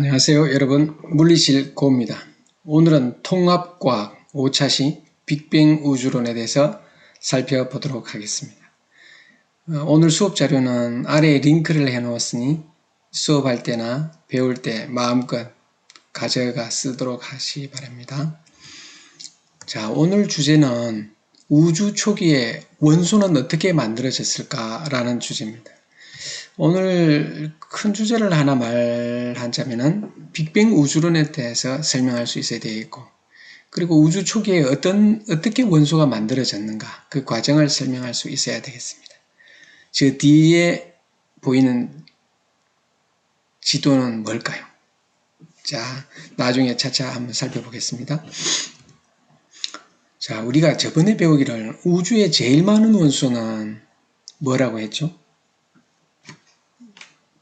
안녕하세요 여러분, 물리실 고입니다. 오늘은 통합과학 5차시 빅뱅 우주론에 대해서 살펴보도록 하겠습니다. 오늘 수업 자료는 아래에 링크를 해 놓았으니 수업할 때나 배울 때 마음껏 가져가 쓰도록 하시기 바랍니다. 자, 오늘 주제는 우주 초기에 원소는 어떻게 만들어졌을까라는 주제입니다. 오늘 큰 주제를 하나 말하자면은 빅뱅 우주론에 대해서 설명할 수 있어야 되겠고, 그리고 우주 초기에 어떻게 원소가 만들어졌는가 그 과정을 설명할 수 있어야 되겠습니다. 저 뒤에 보이는 지도는 뭘까요? 자, 나중에 차차 한번 살펴보겠습니다. 자, 우리가 저번에 배우기를 우주에 제일 많은 원소는 뭐라고 했죠?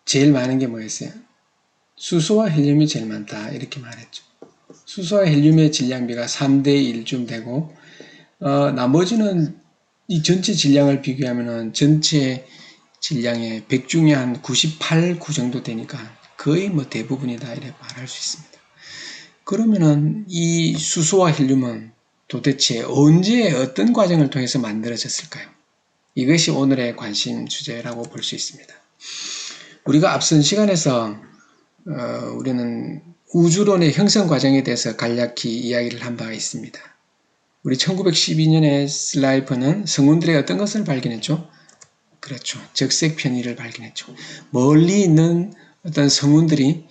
제일 많은 게 뭐였어요? 수소와 헬륨이 제일 많다 이렇게 말했죠. 수소와 헬륨의 질량비가 3대1쯤 되고 나머지는 이 전체 질량을 비교하면 전체 질량의 100 중에 한 98, 9 정도 되니까 거의 뭐 대부분이다 이렇게 말할 수 있습니다. 그러면은 이 수소와 헬륨은 도대체 언제 어떤 과정을 통해서 만들어졌을까요? 이것이 오늘의 관심 주제라고 볼 수 있습니다. 우리가 앞선 시간에서 우리는 우주론의 형성 과정에 대해서 간략히 이야기를 한 바가 있습니다. 우리 1912년에 슬라이퍼는 성운들의 어떤 것을 발견했죠? 그렇죠. 적색 편의를 발견했죠. 멀리 있는 어떤 성운들이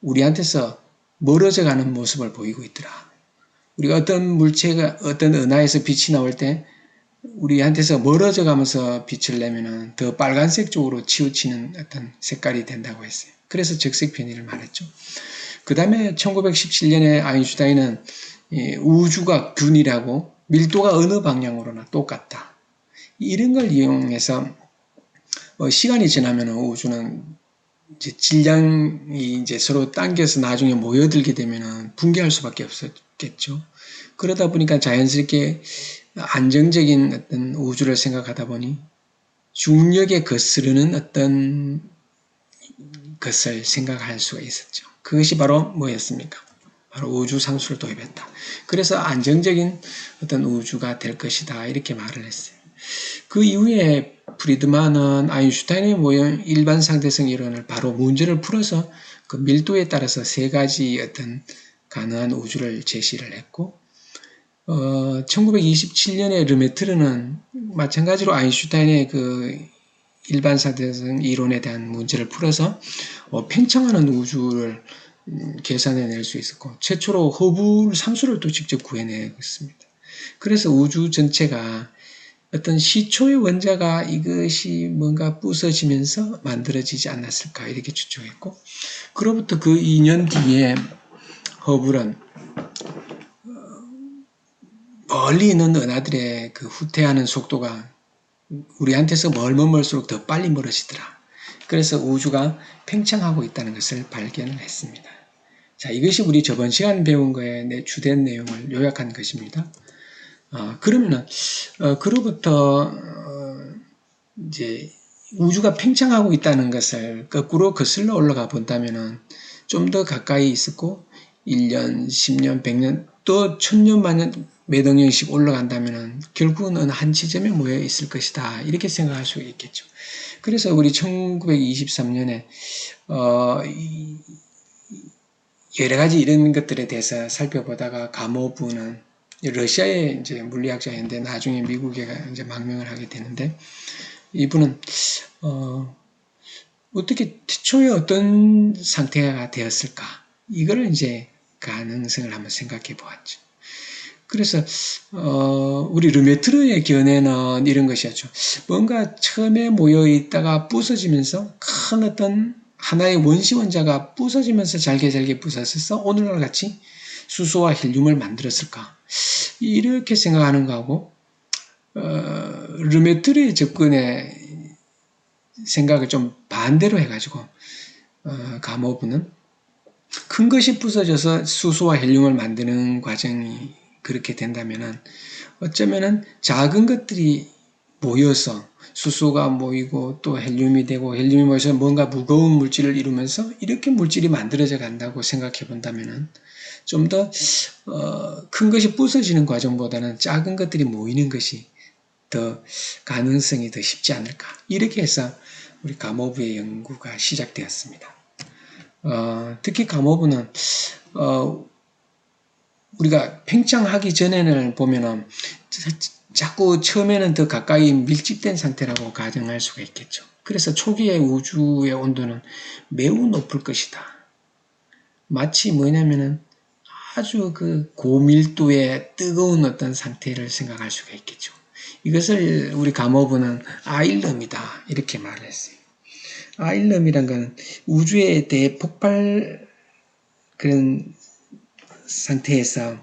우리한테서 멀어져 가는 모습을 보이고 있더라. 우리가 어떤 물체가 어떤 은하에서 빛이 나올 때 우리한테서 멀어져 가면서 빛을 내면은 더 빨간색 쪽으로 치우치는 어떤 색깔이 된다고 했어요. 그래서 적색 편의를 말했죠. 그 다음에 1917년에 아인슈타인은 우주가 균이라고 밀도가 어느 방향으로나 똑같다. 이런 걸 이용해서 시간이 지나면 우주는 이제 질량이 이제 서로 당겨서 나중에 모여들게 되면 붕괴할 수밖에 없었겠죠. 그러다 보니까 자연스럽게 안정적인 어떤 우주를 생각하다 보니 중력에 거스르는 어떤 것을 생각할 수가 있었죠. 그것이 바로 뭐였습니까? 바로 우주 상수를 도입했다. 그래서 안정적인 어떤 우주가 될 것이다 이렇게 말을 했어요. 그 이후에 프리드만은 아인슈타인의 모형 일반 상대성 이론을 바로 문제를 풀어서 그 밀도에 따라서 세 가지 어떤 가능한 우주를 제시를 했고 1927년에 르메트르는 마찬가지로 아인슈타인의 그 일반 상대성 이론에 대한 문제를 풀어서 팽창하는 우주를 계산해낼 수 있었고 최초로 허블 상수를 또 직접 구해냈습니다. 그래서 우주 전체가 어떤 시초의 원자가 이것이 뭔가 부서지면서 만들어지지 않았을까 이렇게 추측했고 그로부터 그 2년 뒤에 허블은 멀리 있는 은하들의 그 후퇴하는 속도가 우리한테서 멀수록 더 빨리 멀어지더라. 그래서 우주가 팽창하고 있다는 것을 발견을 했습니다. 자, 이것이 우리 저번 시간 배운 거의 주된 내용을 요약한 것입니다. 그러면은 그로부터 이제 우주가 팽창하고 있다는 것을 거꾸로 거슬러 올라가 본다면은 좀 더 가까이 있었고 1년, 10년, 100년 또 1000년, 만년 몇 억 년씩 올라간다면은 결국은 한 지점에 모여 있을 것이다. 이렇게 생각할 수 있겠죠. 그래서 우리 1923년에 여러 가지 이런 것들에 대해서 살펴보다가 가모브는 러시아의 이제 물리학자인데 나중에 미국에 이제 망명을 하게 되는데 이분은 어떻게 태초에 어떤 상태가 되었을까? 이거를 이제 가능성을 한번 생각해 보았죠. 그래서 우리 르메트르의 견해는 이런 것이었죠. 뭔가 처음에 모여 있다가 부서지면서 큰 어떤 하나의 원시 원자가 부서지면서 잘게 부서져서 오늘날 같이 수소와 헬륨을 만들었을까? 이렇게 생각하는 거하고 르메트르의 접근의 생각을 좀 반대로 해가지고 가모브는 큰 것이 부서져서 수소와 헬륨을 만드는 과정이 그렇게 된다면은 어쩌면은 작은 것들이 모여서 수소가 모이고 또 헬륨이 되고 헬륨이 모여서 뭔가 무거운 물질을 이루면서 이렇게 물질이 만들어져 간다고 생각해 본다면은 좀 더 큰 것이 부서지는 과정보다는 작은 것들이 모이는 것이 더 가능성이 더 쉽지 않을까. 이렇게 해서 우리 가모브의 연구가 시작되었습니다. 특히 가모브는 우리가 팽창하기 전에는 보면은 자꾸 처음에는 더 가까이 밀집된 상태라고 가정할 수가 있겠죠. 그래서 초기의 우주의 온도는 매우 높을 것이다. 마치 뭐냐면은 아주 그 고밀도의 뜨거운 어떤 상태를 생각할 수가 있겠죠. 이것을 우리 가모브는 아일럼이다 이렇게 말을 했어요. 아일럼이란 건 우주의 대폭발 그런 상태에서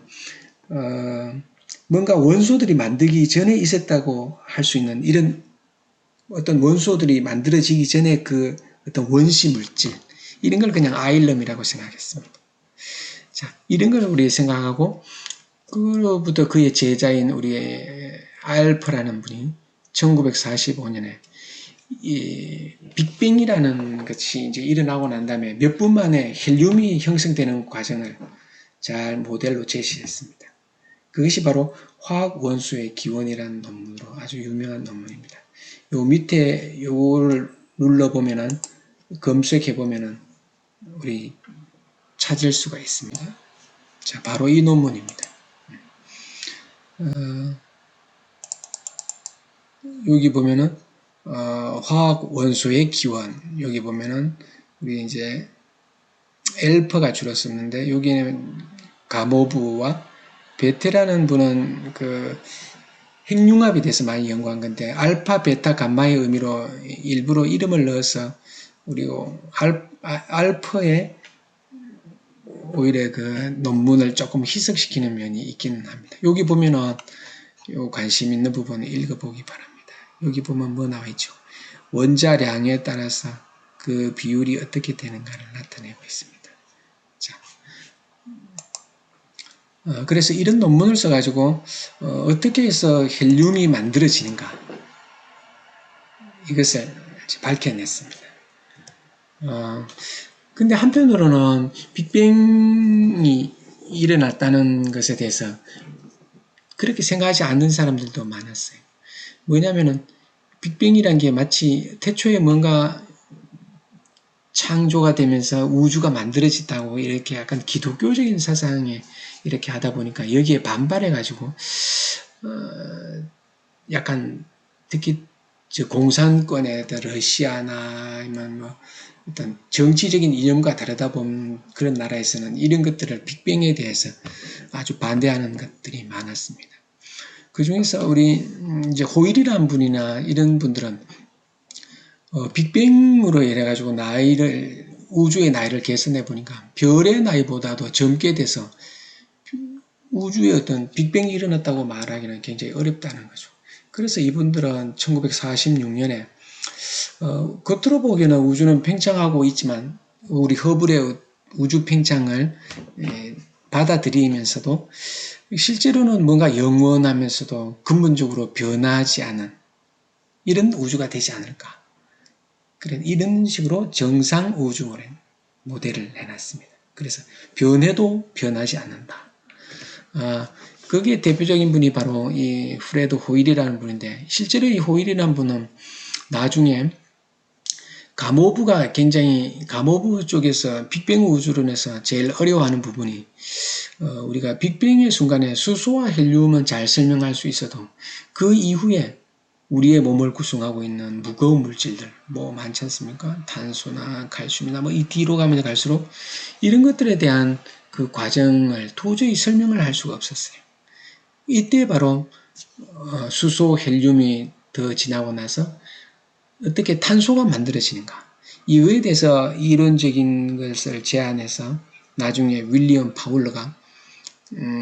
뭔가 원소들이 만들기 전에 있었다고 할 수 있는 이런 어떤 원소들이 만들어지기 전에 그 어떤 원시 물질 이런 걸 그냥 아일럼이라고 생각했습니다. 자, 이런 걸 우리 생각하고 그로부터 그의 제자인 우리 알퍼라는 분이 1945년에 이 빅뱅이라는 것이 이제 일어나고 난 다음에 몇 분 만에 헬륨이 형성되는 과정을 잘 모델로 제시했습니다. 그것이 바로 화학 원소의 기원이라는 논문으로 아주 유명한 논문입니다. 요 밑에 요거를 눌러보면은 검색해보면은 우리 찾을 수가 있습니다. 자, 바로 이 논문입니다. 여기 보면은 화학 원소의 기원 여기 보면은 우리 이제 엘퍼가 주로 썼는데 여기는 가모브와 베테라는 분은 그 핵융합에 대해서 많이 연구한 건데 알파, 베타, 감마의 의미로 일부러 이름을 넣어서 그리고 알퍼의 오히려 그 논문을 조금 희석시키는 면이 있기는 합니다. 여기 보면은 요 관심 있는 부분을 읽어보기 바랍니다. 여기 보면 뭐 나와 있죠? 원자량에 따라서 그 비율이 어떻게 되는가를 나타내고 있습니다. 자, 그래서 이런 논문을 써가지고 어떻게 해서 헬륨이 만들어지는가 이것을 밝혀냈습니다. 근데 한편으로는 빅뱅이 일어났다는 것에 대해서 그렇게 생각하지 않는 사람들도 많았어요. 뭐냐면은 빅뱅이란 게 마치 태초에 뭔가 창조가 되면서 우주가 만들어졌다고 이렇게 약간 기독교적인 사상에 이렇게 하다 보니까 여기에 반발해가지고 약간 특히 공산권의 러시아나 아니면 뭐 어떤 정치적인 이념과 다르다 보면 그런 나라에서는 이런 것들을 빅뱅에 대해서 아주 반대하는 것들이 많았습니다. 그 중에서 우리 이제 호일이라는 분이나 이런 분들은 빅뱅으로 인해 가지고 우주의 나이를 계산해 보니까 별의 나이보다도 젊게 돼서 우주의 어떤 빅뱅이 일어났다고 말하기는 굉장히 어렵다는 거죠. 그래서 이분들은 1946년에 겉으로 보기에는 우주는 팽창하고 있지만 우리 허블의 우주 팽창을 받아들이면서도 실제로는 뭔가 영원하면서도 근본적으로 변하지 않은 이런 우주가 되지 않을까. 그래 이런 식으로 정상 우주 모델을 해놨습니다. 그래서 변해도 변하지 않는다. 거기에 대표적인 분이 바로 이 프레드 호일이라는 분인데 실제로 이 호일이라는 분은 나중에 가모브 쪽에서 빅뱅 우주론에서 제일 어려워하는 부분이 우리가 빅뱅의 순간에 수소와 헬륨은 잘 설명할 수 있어도 그 이후에 우리의 몸을 구성하고 있는 무거운 물질들 뭐 많지 않습니까? 탄소나 칼슘이나 뭐 이 뒤로 가면 갈수록 이런 것들에 대한 그 과정을 도저히 설명을 할 수가 없었어요. 이때 바로 수소, 헬륨이 더 지나고 나서 어떻게 탄소가 만들어지는가 이거에 대해서 이론적인 것을 제안해서 나중에 윌리엄 파울러가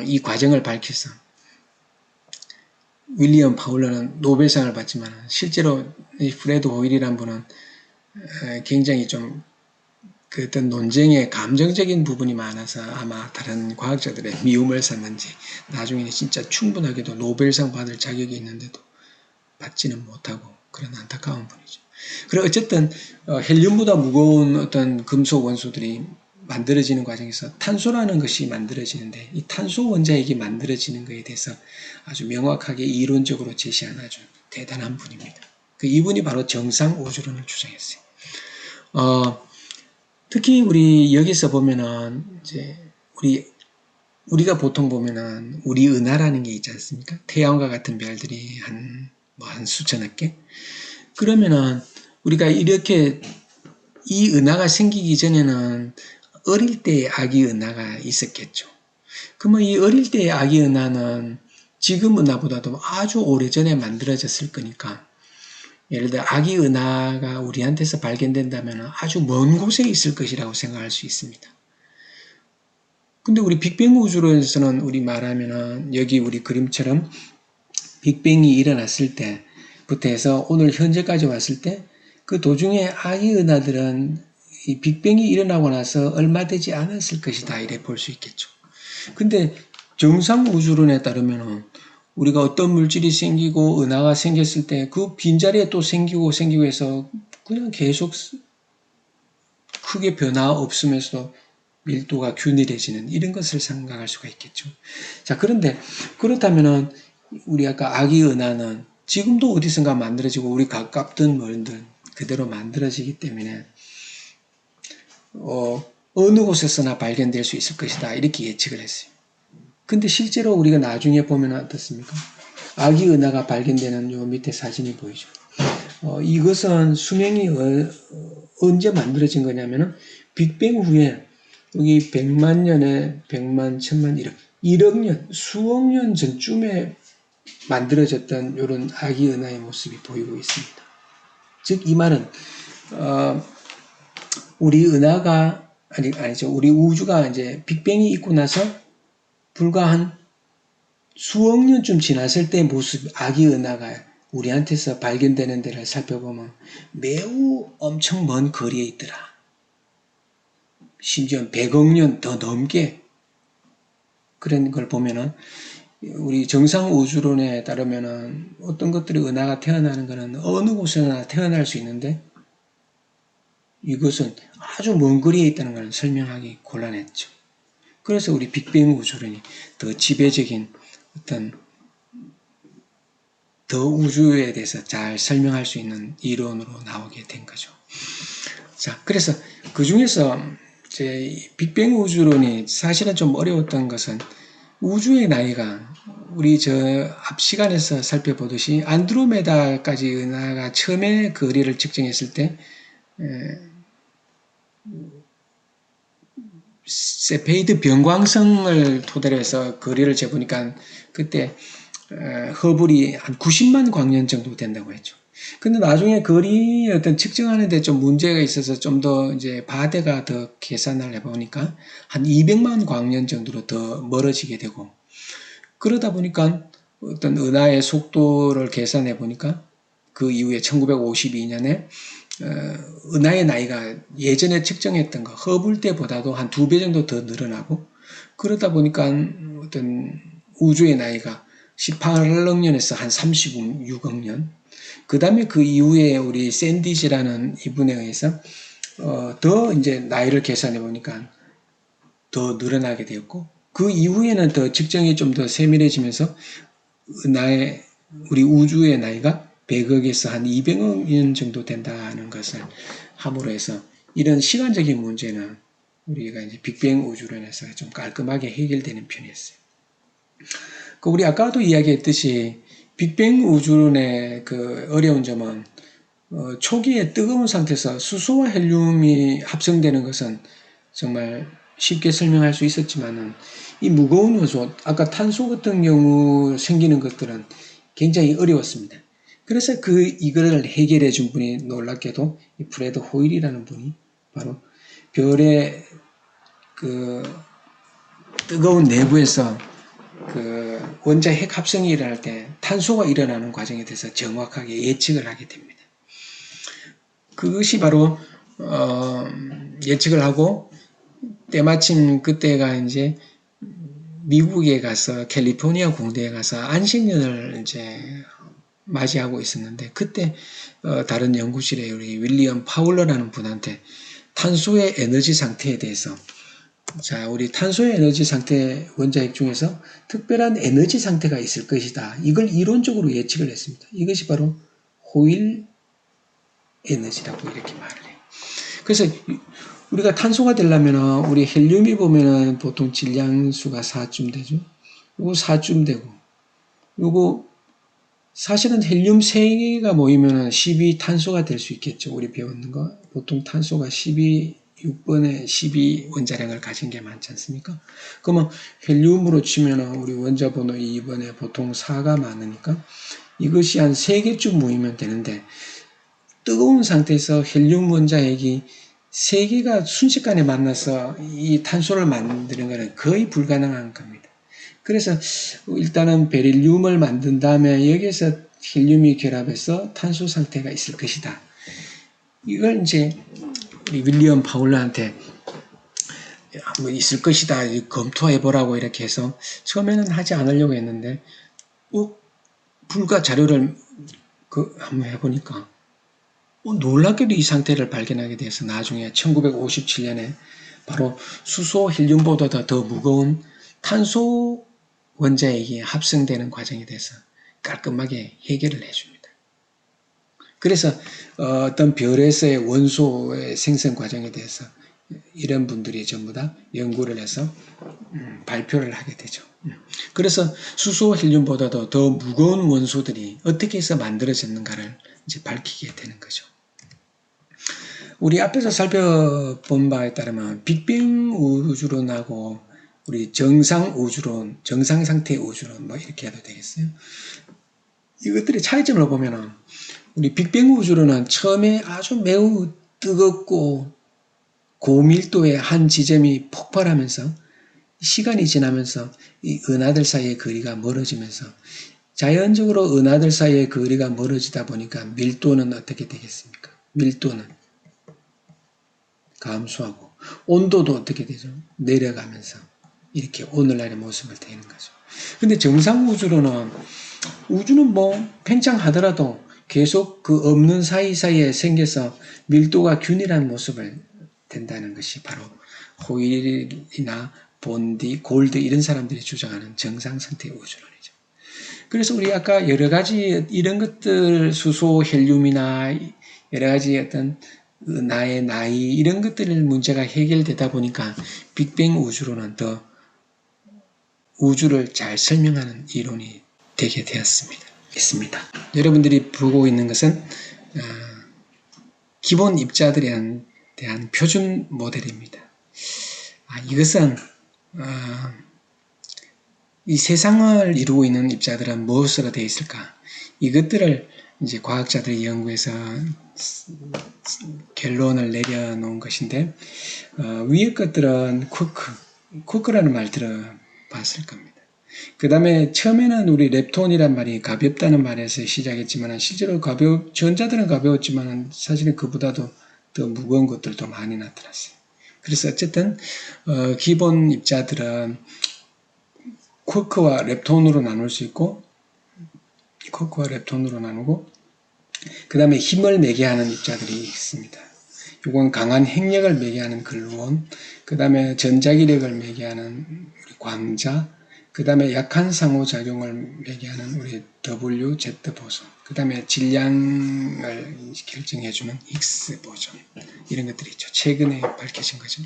이 과정을 밝혀서 윌리엄 파울러는 노벨상을 받지만 실제로 이 프레드 호일이라는 분은 굉장히 좀 그 어떤 논쟁에 감정적인 부분이 많아서 아마 다른 과학자들의 미움을 샀는지 나중에는 진짜 충분하게도 노벨상 받을 자격이 있는데도 받지는 못하고 그런 안타까운 분이죠. 그리고 어쨌든 헬륨보다 무거운 어떤 금속 원소들이 만들어지는 과정에서 탄소라는 것이 만들어지는데 이 탄소 원자핵이 만들어지는 것에 대해서 아주 명확하게 이론적으로 제시한 아주 대단한 분입니다. 이분이 바로 정상 우주론을 주장했어요. 특히 우리 여기서 보면은 이제 우리가 보통 보면은 우리 은하라는 게 있지 않습니까? 태양과 같은 별들이 한 수천억 개. 그러면은 우리가 이렇게 이 은하가 생기기 전에는 어릴 때의 아기 은하가 있었겠죠. 그러면 이 어릴 때의 아기 은하는 지금 은하보다도 아주 오래전에 만들어졌을 거니까 예를 들어 아기 은하가 우리한테서 발견된다면 아주 먼 곳에 있을 것이라고 생각할 수 있습니다. 근데 우리 빅뱅 우주론에서는 우리 말하면은 여기 우리 그림처럼 빅뱅이 일어났을 때부터 해서 오늘 현재까지 왔을 때 그 도중에 아기 은하들은 이 빅뱅이 일어나고 나서 얼마 되지 않았을 것이다 이래 볼 수 있겠죠. 근데 정상 우주론에 따르면은 우리가 어떤 물질이 생기고 은하가 생겼을 때 그 빈자리에 또 생기고 해서 그냥 계속 크게 변화 없으면서 밀도가 균일해지는 이런 것을 생각할 수가 있겠죠. 자, 그런데 그렇다면은 우리 아까 아기 은하는 지금도 어디선가 만들어지고 우리 가깝든 멀든 그대로 만들어지기 때문에 어느 곳에서나 발견될 수 있을 것이다 이렇게 예측을 했어요. 근데 실제로 우리가 나중에 보면 어떻습니까? 아기 은하가 발견되는 요 밑에 사진이 보이죠. 이것은 수명이 언제 만들어진 거냐면은 빅뱅 후에 여기 100만 년에 100만, 1000만, 1억 년, 수억 년 전쯤에 만들어졌던 이런 아기 은하의 모습이 보이고 있습니다. 즉 이 말은 우리 은하가 아니죠. 우리 우주가 이제 빅뱅이 있고 나서 불과 한 수억 년쯤 지났을 때 모습 아기 은하가 우리한테서 발견되는 데를 살펴보면 매우 엄청 먼 거리에 있더라. 심지어 100억 년 더 넘게 그런 걸 보면은 우리 정상 우주론에 따르면은 어떤 것들이 은하가 태어나는 것은 어느 곳에나 태어날 수 있는데 이것은 아주 먼 거리에 있다는 것을 설명하기 곤란했죠. 그래서 우리 빅뱅 우주론이 더 지배적인 어떤 더 우주에 대해서 잘 설명할 수 있는 이론으로 나오게 된 거죠. 자, 그래서 그 중에서 빅뱅 우주론이 사실은 좀 어려웠던 것은 우주의 나이가 우리 앞 시간에서 살펴보듯이 안드로메다까지 은하가 처음에 거리를 측정했을 때 세페이드 변광성을 토대로 해서 거리를 재보니까 그때 허블이 한 90만 광년 정도 된다고 했죠. 근데 나중에 거리 어떤 측정하는데 좀 문제가 있어서 좀 더 이제 바대가 더 계산을 해보니까 한 200만 광년 정도로 더 멀어지게 되고 그러다 보니까 어떤 은하의 속도를 계산해 보니까 그 이후에 1952년에 은하의 나이가 예전에 측정했던 거 허블 때보다도 한 2배 정도 더 늘어나고 그러다 보니까 어떤 우주의 나이가 18억 년에서 한 36억 년 그 다음에 그 이후에 우리 샌디지라는 이분에 의해서 더 이제 나이를 계산해 보니까 더 늘어나게 되었고 그 이후에는 더 측정이 좀 더 세밀해지면서 우리 우주의 나이가 100억에서 한 200억 년 정도 된다는 것을 함으로 해서 이런 시간적인 문제는 우리가 이제 빅뱅 우주론에서 좀 깔끔하게 해결되는 편이었어요. 우리 아까도 이야기했듯이 빅뱅 우주론의 그 어려운 점은 초기에 뜨거운 상태에서 수소와 헬륨이 합성되는 것은 정말 쉽게 설명할 수 있었지만은 이 무거운 요소, 아까 탄소 같은 경우 생기는 것들은 굉장히 어려웠습니다. 그래서 이거를 해결해 준 분이 놀랍게도 이 프레드 호일이라는 분이 바로 별의 그 뜨거운 내부에서 그 원자 핵 합성이 일어날 때 탄소가 일어나는 과정에 대해서 정확하게 예측을 하게 됩니다. 그것이 바로 예측을 하고 때마침 그때가 이제 미국에 가서 캘리포니아 공대에 가서 안식년을 이제 맞이하고 있었는데 그때 다른 연구실에 우리 윌리엄 파울러라는 분한테 탄소의 에너지 상태에 대해서 자, 우리 탄소의 에너지 상태 원자핵 중에서 특별한 에너지 상태가 있을 것이다. 이걸 이론적으로 예측을 했습니다. 이것이 바로 호일 에너지라고 이렇게 말을 해요. 그래서 우리가 탄소가 되려면 우리 헬륨이 보면은 보통 질량수가 4쯤 되죠. 요거 4쯤 되고 요거 사실은 헬륨 3개가 모이면은 12탄소가 될 수 있겠죠. 우리 배웠는 거. 보통 탄소가 6번에 12 원자량을 가진 게 많지 않습니까? 그러면 헬륨으로 치면은 우리 원자 번호 2번에 보통 4가 많으니까 이것이 한 3개쯤 모이면 되는데 뜨거운 상태에서 헬륨 원자핵이 3개가 순식간에 만나서 이 탄소를 만드는 것은 거의 불가능한 겁니다. 그래서 일단은 베릴륨을 만든 다음에 여기에서 헬륨이 결합해서 탄소 상태가 있을 것이다. 이걸 이제 윌리엄 파울러한테 한번 있을 것이다. 검토해보라고 이렇게 해서 처음에는 하지 않으려고 했는데 불과 자료를 한번 해보니까 놀랍게도 이 상태를 발견하게 돼서 나중에 1957년에 바로 수소 헬륨보다 더 무거운 탄소 원자핵이 합성되는 과정에 대해서 깔끔하게 해결을 해줍니다. 그래서 어떤 별에서의 원소의 생성 과정에 대해서 이런 분들이 전부 다 연구를 해서 발표를 하게 되죠. 그래서 수소 헬륨보다도 더 무거운 원소들이 어떻게 해서 만들어졌는가를 이제 밝히게 되는 거죠. 우리 앞에서 살펴본 바에 따르면 빅뱅 우주론하고 우리 정상 우주론, 정상 상태 우주론 뭐 이렇게 해도 되겠어요. 이것들의 차이점을 보면은 우리 빅뱅 우주론은 처음에 아주 매우 뜨겁고 고밀도의 한 지점이 폭발하면서 시간이 지나면서 이 은하들 사이의 거리가 멀어지면서 자연적으로 은하들 사이의 거리가 멀어지다 보니까 밀도는 어떻게 되겠습니까? 밀도는 감소하고 온도도 어떻게 되죠? 내려가면서 이렇게 오늘날의 모습을 띠는 거죠. 근데 정상 우주로는 우주는 뭐 팽창하더라도 계속 그 없는 사이사이에 생겨서 밀도가 균일한 모습을 댄다는 것이 바로 호일이나 본디, 골드 이런 사람들이 주장하는 정상 상태의 우주론이죠. 그래서 우리 아까 여러 가지 이런 것들 수소, 헬륨이나 여러 가지 어떤 나의 나이 이런 것들 문제가 해결되다 보니까 빅뱅 우주론은 더 우주를 잘 설명하는 이론이 되게 되었습니다. 여러분들이 보고 있는 것은 기본 입자들에 대한 표준 모델입니다. 이것은 이 세상을 이루고 있는 입자들은 무엇으로 되어 있을까? 이것들을 이제 과학자들이 연구해서 결론을 내려놓은 것인데 위의 것들은 쿼크라는 말 들어봤을 겁니다. 그 다음에 처음에는 우리 렙톤이란 말이 가볍다는 말에서 시작했지만 실제로 전자들은 가벼웠지만 사실은 그보다도 더 무거운 것들도 많이 나타났어요. 그래서 어쨌든 기본 입자들은 쿼크와 렙톤으로 나눌 수 있고 쿼크와 렙톤으로 나누고 그 다음에 힘을 매개하는 입자들이 있습니다. 이건 강한 핵력을 매개하는 글루온, 그 다음에 전자기력을 매개하는 우리 광자, 그 다음에 약한 상호작용을 매개하는 우리 W, Z 보son, 그 다음에 질량을 결정해주는 X 보son, 이런 것들이 있죠. 최근에 밝혀진 거죠.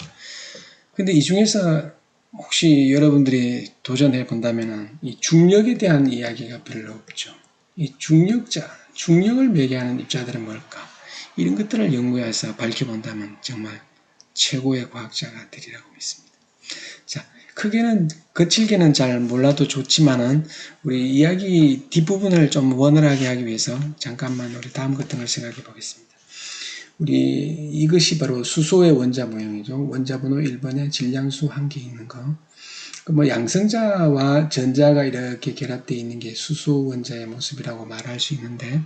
근데 이 중에서 혹시 여러분들이 도전해 본다면 이 중력에 대한 이야기가 별로 없죠. 이 중력을 매개하는 입자들은 뭘까? 이런 것들을 연구해서 밝혀본다면 정말 최고의 과학자가 되리라고 믿습니다. 자, 크게는 거칠게는 잘 몰라도 좋지만은 우리 이야기 뒷부분을 좀 원활하게 하기 위해서 잠깐만 우리 다음 같은 걸 생각해 보겠습니다. 이것이 바로 수소의 원자 모형이죠. 원자 번호 1번에 질량수 1개 있는 거. 뭐 양성자와 전자가 이렇게 결합되어 있는 게 수소 원자의 모습이라고 말할 수 있는데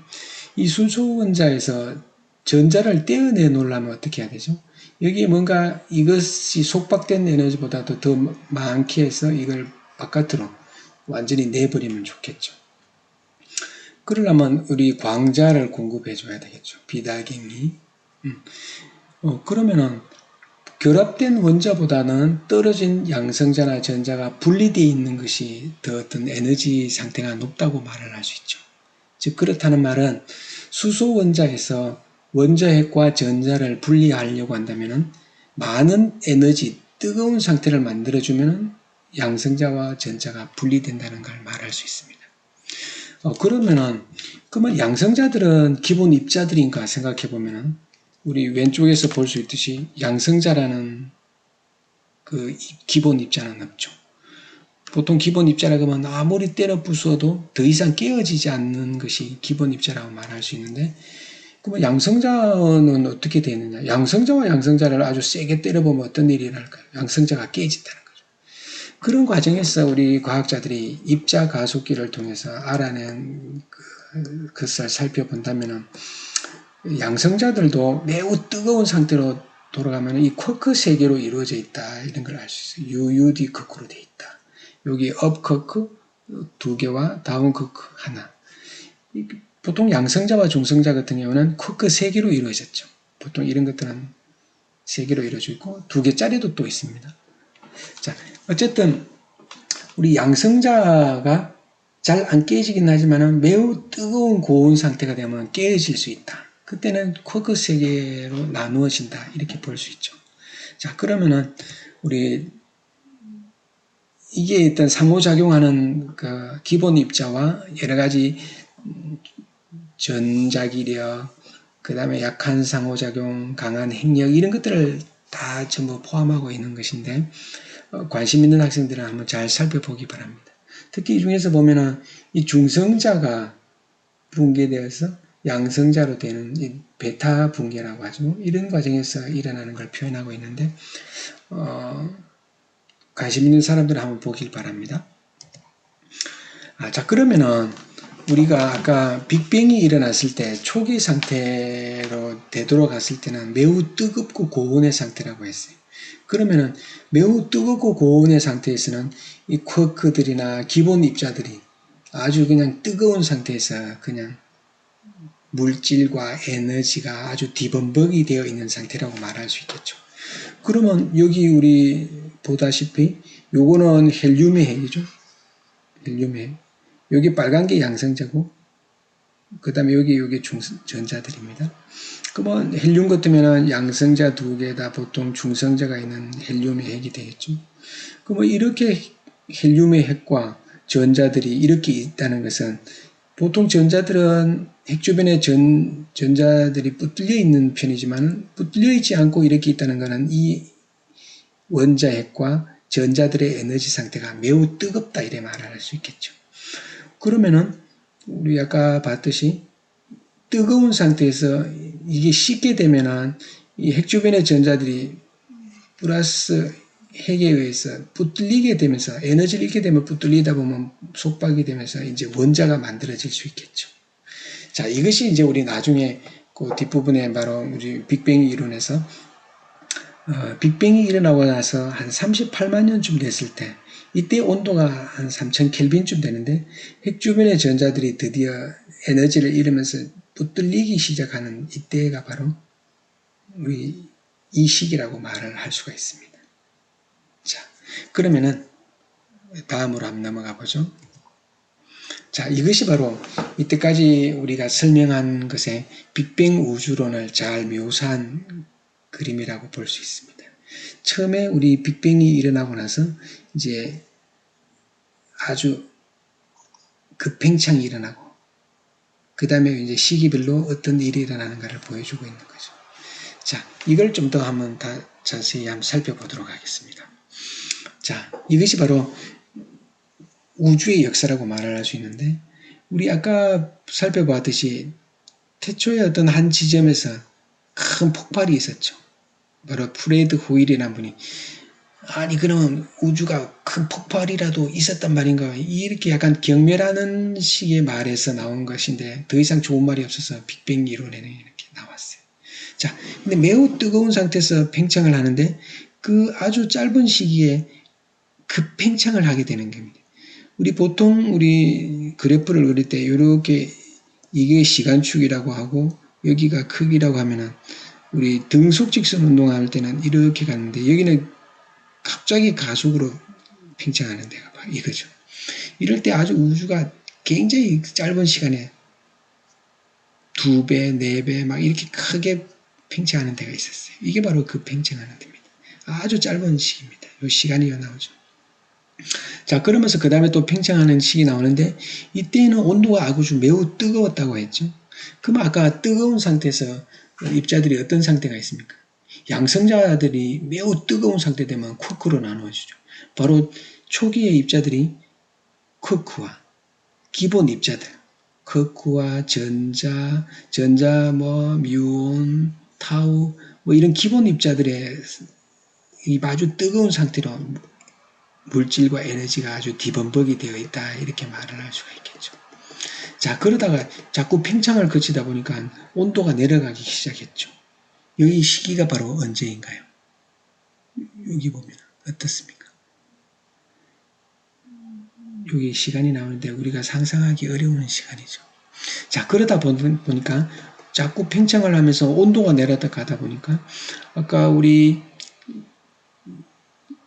이 수소 원자에서 전자를 떼어내 놓으려면 어떻게 해야 되죠? 여기에 뭔가 이것이 속박된 에너지보다도 더 많게 해서 이걸 바깥으로 완전히 내버리면 좋겠죠. 그러려면 우리 광자를 공급해 줘야 되겠죠. 비달갱이. 그러면은 결합된 원자보다는 떨어진 양성자나 전자가 분리되어 있는 것이 더 어떤 에너지 상태가 높다고 말을 할 수 있죠. 즉 그렇다는 말은 수소 원자에서 원자핵과 전자를 분리하려고 한다면 많은 에너지, 뜨거운 상태를 만들어주면 양성자와 전자가 분리된다는 걸 말할 수 있습니다. 그러면은 양성자들은 기본 입자들인가 생각해 보면은 우리 왼쪽에서 볼 수 있듯이 양성자라는 그 기본 입자는 없죠. 보통 기본 입자라고 하면 아무리 때려 부숴도 더 이상 깨어지지 않는 것이 기본 입자라고 말할 수 있는데, 그러면 양성자는 어떻게 되느냐? 양성자와 양성자를 아주 세게 때려보면 어떤 일이 날까요? 양성자가 깨진다는 거죠. 그런 과정에서 우리 과학자들이 입자 가속기를 통해서 알아낸 것을 살펴본다면 양성자들도 매우 뜨거운 상태로 돌아가면 이 쿼크 세계로 이루어져 있다, 이런 걸 알 수 있어요. UUD 쿼크로 되어 있다. 여기 업 쿼크 2개와 다운 쿼크 하나. 보통 양성자와 중성자 같은 경우는 쿼크 3개로 이루어졌죠. 보통 이런 것들은 3개로 이루어져 있고 2개짜리도 또 있습니다. 자, 어쨌든 우리 양성자가 잘 안 깨지긴 하지만 매우 뜨거운 고온 상태가 되면 깨어질 수 있다. 그때는 쿼크 세계로 나누어진다, 이렇게 볼 수 있죠. 자, 그러면은 우리 이게 일단 상호작용하는 그 기본 입자와 여러 가지 전자기력, 그 다음에 약한 상호작용, 강한 핵력, 이런 것들을 다 전부 포함하고 있는 것인데, 관심 있는 학생들은 한번 잘 살펴보기 바랍니다. 특히 이 중에서 보면은 이 중성자가 붕괴되어서 양성자로 되는 이 베타 붕괴라고 하죠. 이런 과정에서 일어나는 걸 표현하고 있는데, 관심 있는 사람들은 한번 보길 바랍니다. 자, 그러면은 우리가 아까 빅뱅이 일어났을 때 초기 상태로 되돌아갔을 때는 매우 뜨겁고 고온의 상태라고 했어요. 그러면은 매우 뜨겁고 고온의 상태에서는 이 쿼크들이나 기본 입자들이 아주 그냥 뜨거운 상태에서 그냥 물질과 에너지가 아주 뒤범벅이 되어 있는 상태라고 말할 수 있겠죠. 그러면 여기 우리 보다시피 요거는 헬륨의 핵이죠. 헬륨의 핵. 여기 빨간 게 양성자고, 그 다음에 여기 전자들입니다. 그러면 헬륨 같으면 양성자 2개다 보통 중성자가 있는 헬륨의 핵이 되겠죠. 그러면 이렇게 헬륨의 핵과 전자들이 이렇게 있다는 것은, 보통 전자들은 핵 주변에 전자들이 붙들려 있는 편이지만 붙들려 있지 않고 이렇게 있다는 것은 이 원자핵과 전자들의 에너지 상태가 매우 뜨겁다, 이래 말할 수 있겠죠. 그러면은 우리 아까 봤듯이 뜨거운 상태에서 이게 식게 되면은 이 핵 주변의 전자들이 플러스 핵에 의해서 붙들리게 되면서 에너지를 잃게 되면 붙들리다 보면 속박이 되면서 이제 원자가 만들어질 수 있겠죠. 자, 이것이 이제 우리 나중에 그 뒷부분에 바로 우리 빅뱅 이론에서 빅뱅이 일어나고 나서 한 38만 년쯤 됐을 때, 이때 온도가 한 3000 켈빈쯤 되는데 핵 주변의 전자들이 드디어 에너지를 잃으면서 붙들리기 시작하는 이때가 바로 우리 이 시기라고 말을 할 수가 있습니다. 자, 그러면은 다음으로 한번 넘어가 보죠. 자, 이것이 바로 이때까지 우리가 설명한 것의 빅뱅 우주론을 잘 묘사한 그림이라고 볼 수 있습니다. 처음에 우리 빅뱅이 일어나고 나서 이제 아주 급팽창이 일어나고, 그 다음에 이제 시기별로 어떤 일이 일어나는가를 보여주고 있는 거죠. 자, 이걸 좀 더 한번 자세히 한번 살펴보도록 하겠습니다. 자, 이것이 바로 우주의 역사라고 말할 수 있는데, 우리 아까 살펴봤듯이 태초에 어떤 한 지점에서 큰 폭발이 있었죠. 바로 프레드 호일이라는 분이, 아니 그러면 우주가 큰 폭발이라도 있었단 말인가, 이렇게 약간 경멸하는 식의 말에서 나온 것인데 더 이상 좋은 말이 없어서 빅뱅 이론에는 이렇게 나왔어요. 자, 근데 매우 뜨거운 상태에서 팽창을 하는데 그 아주 짧은 시기에 급팽창을 하게 되는 겁니다. 우리 보통 우리 그래프를 그릴 때 이렇게 이게 시간축이라고 하고 여기가 크기라고 하면은 우리 등속직선 운동할 때는 이렇게 가는데 여기는 갑자기 가속으로 팽창하는 데가 봐 이거죠. 이럴 때 아주 우주가 굉장히 짧은 시간에 2배, 4배 막 이렇게 크게 팽창하는 데가 있었어요. 이게 바로 그 팽창하는 데입니다. 아주 짧은 시기입니다. 이 시간이 나오죠. 자, 그러면서 그 다음에 또 팽창하는 시기 나오는데 이때는 온도가 아주 매우 뜨거웠다고 했죠. 그럼 아까 뜨거운 상태에서 입자들이 어떤 상태가 있습니까? 양성자들이 매우 뜨거운 상태 되면 쿼크로 나누어지죠. 바로 초기의 입자들이 쿼크와 기본 입자들, 쿼크와 전자 뭐 뮤온, 타우 뭐 이런 기본 입자들의 이 아주 뜨거운 상태로 물질과 에너지가 아주 뒤범벅이 되어 있다 이렇게 말을 할 수가 있겠죠. 자, 그러다가 자꾸 팽창을 거치다 보니까 온도가 내려가기 시작했죠. 여기 시기가 바로 언제인가요? 여기 보면 어떻습니까? 여기 시간이 나오는데 우리가 상상하기 어려운 시간이죠. 자, 그러다 보니까 자꾸 팽창을 하면서 온도가 내려가다 보니까 아까 우리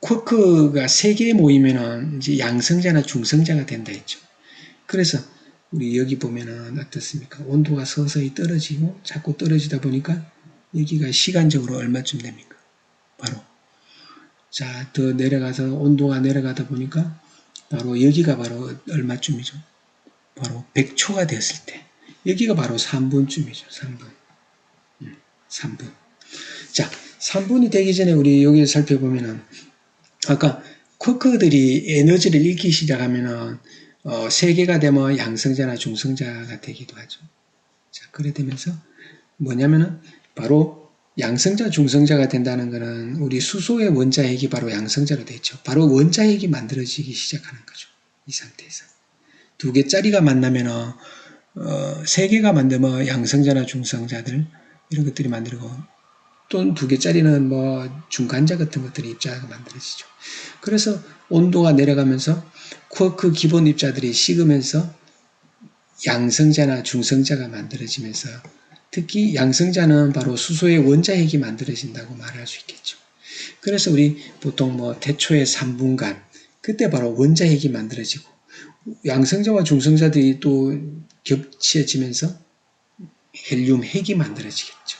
쿼크가 3개 모이면은 이제 양성자나 중성자가 된다 했죠. 그래서 우리 여기 보면은 어떻습니까? 온도가 서서히 떨어지고 자꾸 떨어지다 보니까 여기가 시간적으로 얼마쯤 됩니까? 바로 자, 더 내려가서 온도가 내려가다 보니까 바로 여기가 바로 얼마쯤이죠? 바로 100초가 됐을 때 여기가 바로 3분쯤이죠. 3분. 3분. 자, 3분이 되기 전에 우리 여기 살펴보면은 아까 쿼크들이 에너지를 잃기 시작하면은 3개가 되면 양성자나 중성자가 되기도 하죠. 자, 그래 되면서 뭐냐면은 바로 양성자, 중성자가 된다는 것은 우리 수소의 원자핵이 바로 양성자로 되어 있죠. 바로 원자핵이 만들어지기 시작하는 거죠. 이 상태에서. 2개짜리가 만나면은 3개가 만들면 양성자나 중성자들 이런 것들이 만들고 또 2개짜리는 뭐 중간자 같은 것들이 입자가 만들어지죠. 그래서 온도가 내려가면서 쿼크 기본 입자들이 식으면서 양성자나 중성자가 만들어지면서 특히 양성자는 바로 수소의 원자핵이 만들어진다고 말할 수 있겠죠. 그래서 우리 보통 뭐 태초의 3분간 그때 바로 원자핵이 만들어지고 양성자와 중성자들이 또 겹쳐지면서 헬륨 핵이 만들어지겠죠.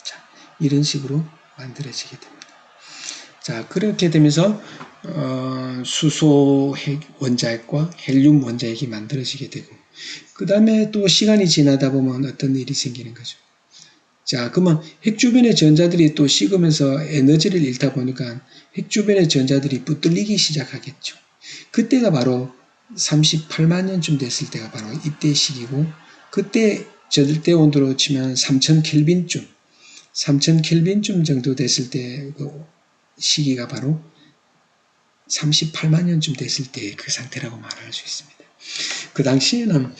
자, 이런 식으로 만들어지게 됩니다. 자, 그렇게 되면서 수소 핵 원자핵과 헬륨 원자핵이 만들어지게 되고 그 다음에 또 시간이 지나다 보면 어떤 일이 생기는 거죠. 자, 그러면 핵 주변의 전자들이 또 식으면서 에너지를 잃다 보니까 핵 주변의 전자들이 붙들리기 시작하겠죠. 그때가 바로 38만 년쯤 됐을 때가 바로 이때 시기고 그때 절대 온도로 치면 3000켈빈쯤 3000켈빈쯤 정도 됐을 때 그 시기가 바로 38만 년쯤 됐을 때 그 상태라고 말할 수 있습니다. 그 당시에는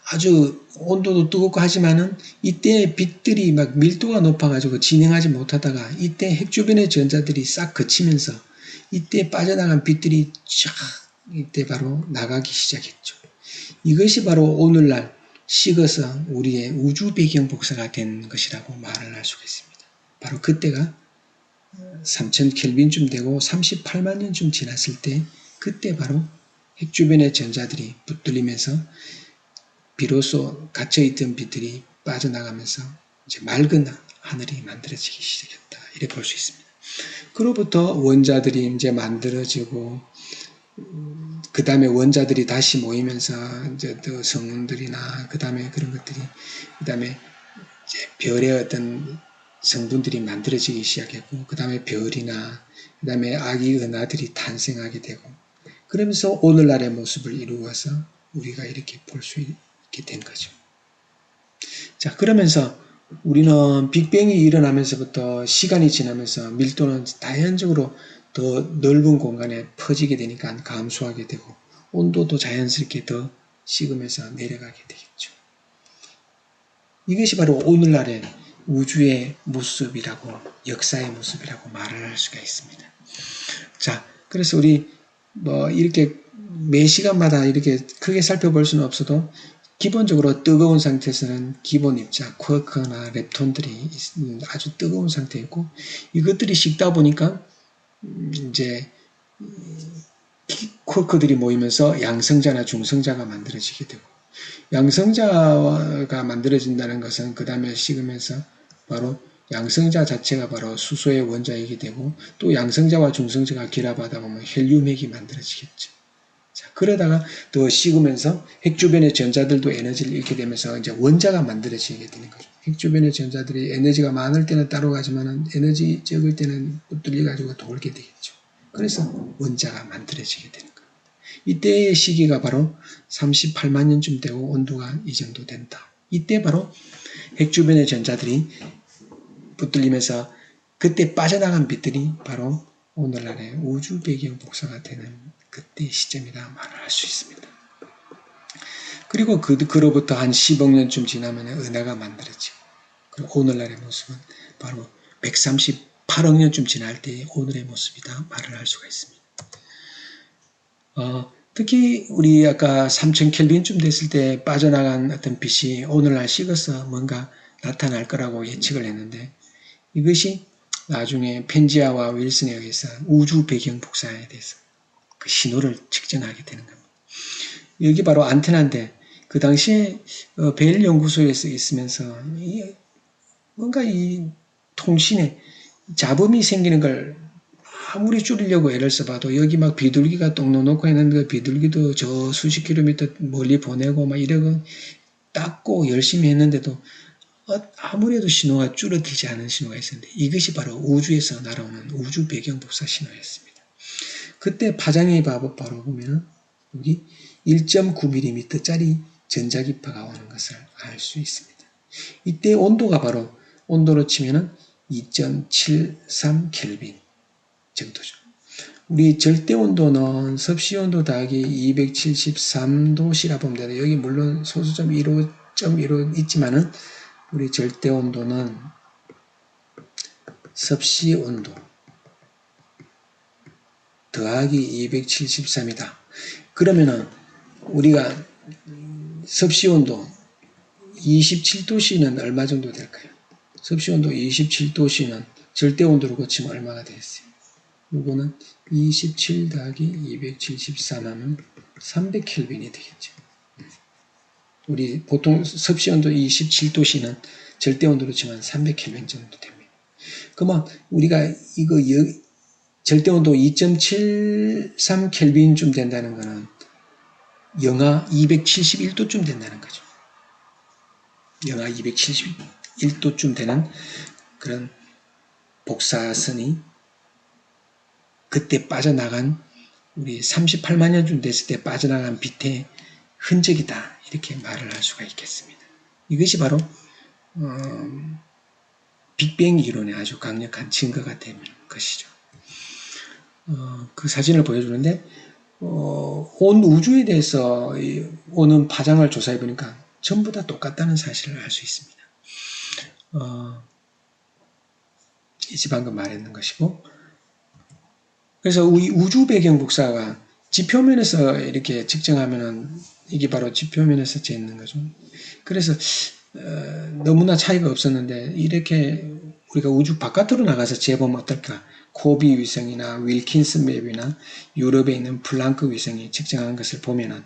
아주 온도도 뜨겁고 하지만은 이때 빛들이 막 밀도가 높아가지고 진행하지 못하다가 이때 핵 주변의 전자들이 싹 거치면서 이때 빠져나간 빛들이 쫙 이때 바로 나가기 시작했죠. 이것이 바로 오늘날 식어서 우리의 우주 배경 복사가 된 것이라고 말을 할 수가 있습니다. 바로 그때가 3000켈빈쯤 되고 38만 년쯤 지났을 때 그때 바로 핵 주변의 전자들이 붙들리면서 비로소 갇혀있던 빛들이 빠져나가면서 이제 맑은 하늘이 만들어지기 시작했다. 이렇게 볼 수 있습니다. 그로부터 원자들이 이제 만들어지고 그 다음에 원자들이 다시 모이면서 이제 또 성운들이나 그 다음에 그런 것들이 그 다음에 이제 별의 어떤 성분들이 만들어지기 시작했고 그 다음에 별이나 그 다음에 아기 은하들이 탄생하게 되고 그러면서 오늘날의 모습을 이루어서 우리가 이렇게 볼 수 있게 된 거죠. 자, 그러면서 우리는 빅뱅이 일어나면서부터 시간이 지나면서 밀도는 자연적으로 더 넓은 공간에 퍼지게 되니까 감소하게 되고 온도도 자연스럽게 더 식으면서 내려가게 되겠죠. 이것이 바로 오늘날의 우주의 모습이라고 역사의 모습이라고 말을 할 수가 있습니다. 자, 그래서 우리 뭐 이렇게 매 시간마다 이렇게 크게 살펴볼 수는 없어도 기본적으로 뜨거운 상태에서는 기본 입자, 쿼크나 렙톤들이 아주 뜨거운 상태였고, 이것들이 식다 보니까 이제 쿼크들이 모이면서 양성자나 중성자가 만들어지게 되고, 양성자가 만들어진다는 것은 그 다음에 식으면서 바로 양성자 자체가 바로 수소의 원자이게 되고, 또 양성자와 중성자가 결합하다 보면 헬륨핵이 만들어지겠죠. 자, 그러다가 더 식으면서 핵 주변의 전자들도 에너지를 잃게 되면서 이제 원자가 만들어지게 되는 거죠. 핵 주변의 전자들이 에너지가 많을 때는 따로 가지만 에너지 적을 때는 붙들려 가지고 돌게 되겠죠. 그래서 원자가 만들어지게 되는 거예요. 이때의 시기가 바로 38만 년쯤 되고 온도가 이 정도 된다. 이때 바로 핵 주변의 전자들이 붙들리면서 그때 빠져나간 빛들이 바로 오늘날의 우주 배경 복사가 되는 그때 시점이라 말을 할 수 있습니다. 그리고 그로부터 한 10억 년쯤 지나면 은하가 만들어지고, 그리고 오늘날의 모습은 바로 138억 년쯤 지날 때의 오늘의 모습이다 말을 할 수가 있습니다. 특히 우리 아까 3000켈빈쯤 됐을 때 빠져나간 어떤 빛이 오늘날 식어서 뭔가 나타날 거라고 예측을 했는데, 이것이 나중에 펜지아와 윌슨에 의해서 우주 배경 복사에 대해서 그 신호를 측정하게 되는 겁니다. 여기 바로 안테나인데, 그 당시에 벨 연구소에서 있으면서 뭔가 이 통신에 잡음이 생기는 걸 아무리 줄이려고 애를 써봐도 여기 막 비둘기가 똥 넣어놓고 있는데 그 비둘기도 저 수십 킬로미터 멀리 보내고 막 이러고 닦고 열심히 했는데도 아무래도 신호가 줄어들지 않은 신호가 있었는데, 이것이 바로 우주에서 날아오는 우주 배경 복사 신호였습니다. 그때 파장의 바로 보면 여기 1.9mm짜리 전자기파가 오는 것을 알 수 있습니다. 이때 온도가 바로 온도로 치면 2.73 켈빈 정도죠. 우리 절대 온도는 섭씨 온도 더하기 273도씨라 보면 되는데, 여기 물론 소수점 1.15 있지만은 우리 절대 온도는 섭씨 온도 더하기 273이다. 그러면은 우리가 섭씨 온도 27도씨는 얼마 정도 될까요? 섭씨 온도 27도씨는 절대 온도로 고치면 얼마가 되겠어요? 이거는 27 더하기 273 하면 300켈빈이 되겠죠. 우리 보통 섭씨 온도 27도씨는 절대 온도로 치면 300켈빈 정도 됩니다. 그러면 우리가 이거 절대 온도 2.73 켈빈쯤 된다는 것은 영하 271도쯤 된다는 거죠. 영하 271도쯤 되는 그런 복사선이 그때 빠져나간 우리 38만 년쯤 됐을 때 빠져나간 빛의 흔적이다, 이렇게 말을 할 수가 있겠습니다. 이것이 바로 빅뱅 이론의 아주 강력한 증거가 되는 것이죠. 그 사진을 보여주는데 온 우주에 대해서 오는 파장을 조사해 보니까 전부 다 똑같다는 사실을 알 수 있습니다. 이제 방금 말했는 것이고, 그래서 우리 우주 배경 복사가 지표면에서 이렇게 측정하면은 이게 바로 지표면에서 재는 거죠. 그래서 너무나 차이가 없었는데, 이렇게 우리가 우주 바깥으로 나가서 재보면 어떨까? 코비 위성이나 윌킨슨 맵이나 유럽에 있는 플랑크 위성이 측정한 것을 보면은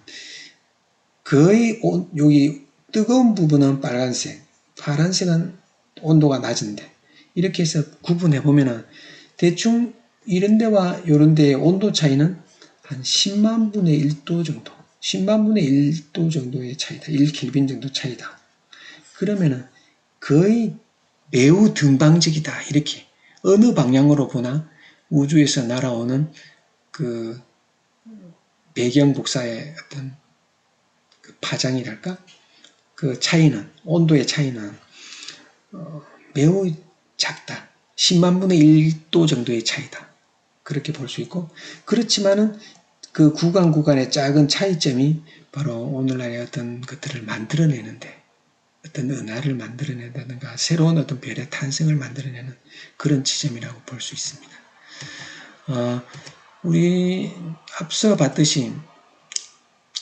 거의 여기 뜨거운 부분은 빨간색, 파란색은 온도가 낮은데, 이렇게 해서 구분해 보면은 대충 이런 데와 이런 데의 온도 차이는 한 10만 분의 1도 정도, 10만 분의 1도 정도의 차이다. 1켈빈 정도 차이다. 그러면은 거의 매우 등방적이다. 이렇게 어느 방향으로 보나 우주에서 날아오는 그 배경 복사의 어떤 그 파장이랄까? 그 차이는, 온도의 차이는 매우 작다. 10만 분의 1도 정도의 차이다. 그렇게 볼 수 있고, 그렇지만은 그 구간의 작은 차이점이 바로 오늘날의 어떤 것들을 만들어내는데, 어떤 은하를 만들어낸다든가 새로운 어떤 별의 탄생을 만들어내는 그런 지점이라고 볼 수 있습니다. 우리 앞서 봤듯이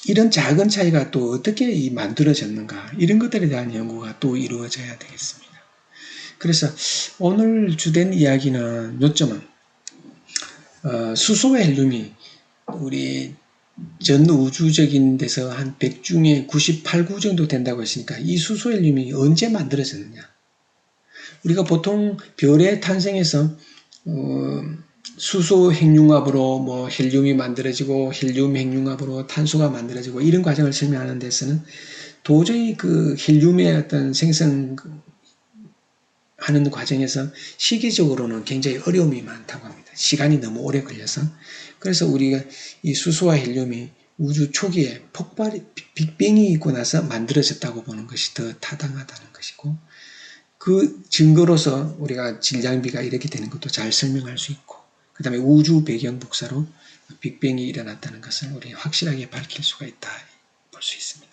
이런 작은 차이가 또 어떻게 만들어졌는가, 이런 것들에 대한 연구가 또 이루어져야 되겠습니다. 그래서 오늘 주된 이야기는 요점은 수소와 헬륨이 우리 전 우주적인 데서 한 100 중에 98구 정도 된다고 했으니까 이 수소 헬륨이 언제 만들어졌느냐. 우리가 보통 별의 탄생에서 수소 핵융합으로 뭐 헬륨이 만들어지고 헬륨 핵융합으로 탄소가 만들어지고 이런 과정을 설명하는 데서는 도저히 그 헬륨의 어떤 생성하는 과정에서 시기적으로는 굉장히 어려움이 많다고 합니다. 시간이 너무 오래 걸려서. 그래서 우리가 이 수소와 헬륨이 우주 초기에 폭발이, 빅뱅이 있고 나서 만들어졌다고 보는 것이 더 타당하다는 것이고, 그 증거로서 우리가 질량비가 이렇게 되는 것도 잘 설명할 수 있고, 그 다음에 우주 배경 복사로 빅뱅이 일어났다는 것을 우리 확실하게 밝힐 수가 있다 볼 수 있습니다.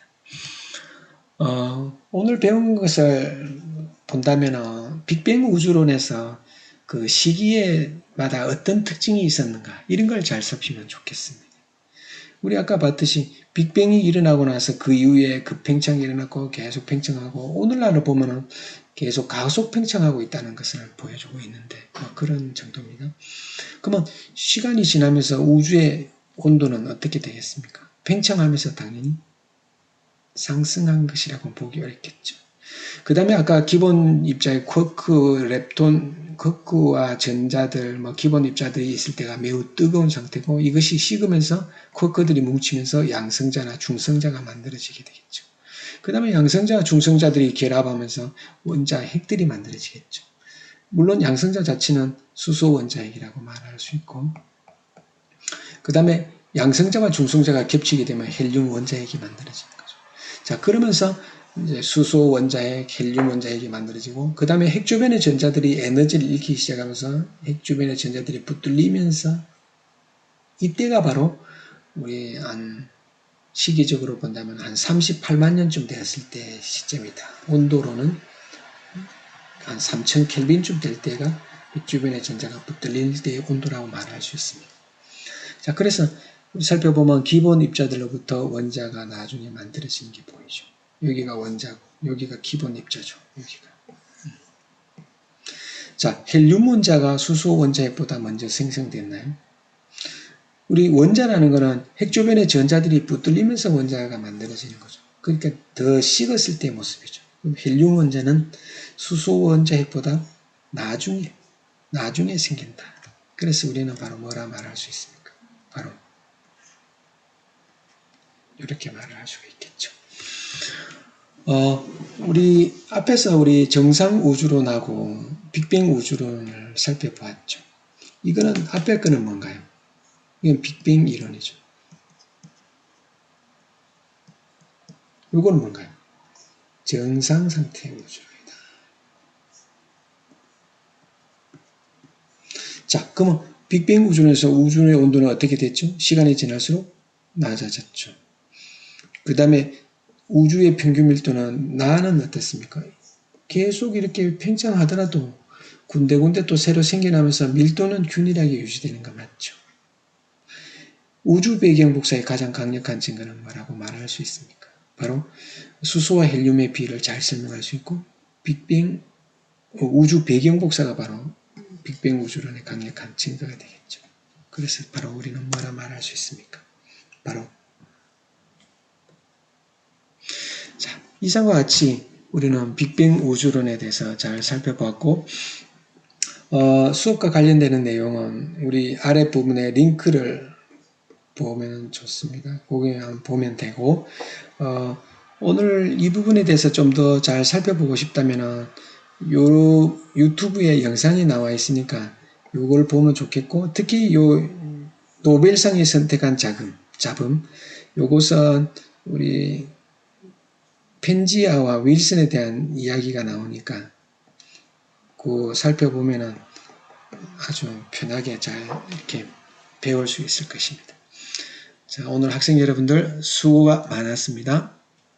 오늘 배운 것을 본다면 빅뱅 우주론에서 그 시기에마다 어떤 특징이 있었는가, 이런 걸 잘 살피면 좋겠습니다. 우리 아까 봤듯이 빅뱅이 일어나고 나서 그 이후에 급팽창이 일어났고 계속 팽창하고 오늘날을 보면은 계속 가속 팽창하고 있다는 것을 보여주고 있는데 뭐 그런 정도입니다. 그러면 시간이 지나면서 우주의 온도는 어떻게 되겠습니까? 팽창하면서 당연히 상승한 것이라고 보기 어렵겠죠. 그 다음에 아까 기본 입자의 쿼크, 렙톤, 쿼크와 전자들, 뭐 기본 입자들이 있을 때가 매우 뜨거운 상태고 이것이 식으면서 쿼크들이 뭉치면서 양성자나 중성자가 만들어지게 되겠죠. 그 다음에 양성자와 중성자들이 결합하면서 원자 핵들이 만들어지겠죠. 물론 양성자 자체는 수소 원자핵이라고 말할 수 있고, 그 다음에 양성자와 중성자가 겹치게 되면 헬륨 원자핵이 만들어지는 거죠. 자, 그러면서 이제 수소 원자핵, 헬륨 원자핵이 만들어지고, 그 다음에 핵 주변의 전자들이 에너지를 잃기 시작하면서 핵 주변의 전자들이 붙들리면서 이때가 바로 우리 한 시기적으로 본다면 한 38만 년쯤 되었을 때 시점이다. 온도로는 한 3000 켈빈쯤 될 때가 핵 주변의 전자가 붙들릴 때의 온도라고 말할 수 있습니다. 자, 그래서 살펴보면 기본 입자들로부터 원자가 나중에 만들어지는 게 보이죠. 여기가 원자고 여기가 기본 입자죠. 여기가. 자, 헬륨 원자가 수소 원자핵보다 먼저 생성됐나요? 우리 원자라는 것은 핵 주변의 전자들이 붙들리면서 원자가 만들어지는 거죠. 그러니까 더 식었을 때의 모습이죠. 그럼 헬륨 원자는 수소 원자핵보다 나중에 생긴다. 그래서 우리는 바로 뭐라 말할 수 있습니까? 바로 이렇게 말을 할 수가 있겠죠. 우리 앞에서 우리 정상 우주론하고 빅뱅 우주론을 살펴보았죠. 이거는 앞에 거는 뭔가요? 이건 빅뱅 이론이죠. 이건 뭔가요? 정상 상태의 우주론이다. 자, 그러면 빅뱅 우주론에서 우주의 온도는 어떻게 됐죠? 시간이 지날수록 낮아졌죠. 그 다음에 우주의 평균 밀도는 나는 어떻습니까? 계속 이렇게 팽창하더라도 군데군데 또 새로 생겨나면서 밀도는 균일하게 유지되는 거 맞죠? 우주 배경 복사의 가장 강력한 증거는 뭐라고 말할 수 있습니까? 바로 수소와 헬륨의 비를 잘 설명할 수 있고 빅뱅 우주 배경 복사가 바로 빅뱅 우주론의 강력한 증거가 되겠죠. 그래서 바로 우리는 뭐라 말할 수 있습니까? 바로 자, 이상과 같이 우리는 빅뱅 우주론에 대해서 잘 살펴보았고 수업과 관련되는 내용은 우리 아랫부분에 링크를 보면 좋습니다. 거기에 보면 되고 오늘 이 부분에 대해서 좀 더 잘 살펴보고 싶다면 요 유튜브에 영상이 나와 있으니까 요걸 보면 좋겠고 특히 요 노벨상이 선택한 잡음 요것은 우리 펜지아와 윌슨에 대한 이야기가 나오니까 그 살펴보면은 아주 편하게 잘 이렇게 배울 수 있을 것입니다. 자, 오늘 학생 여러분들 수고가 많았습니다.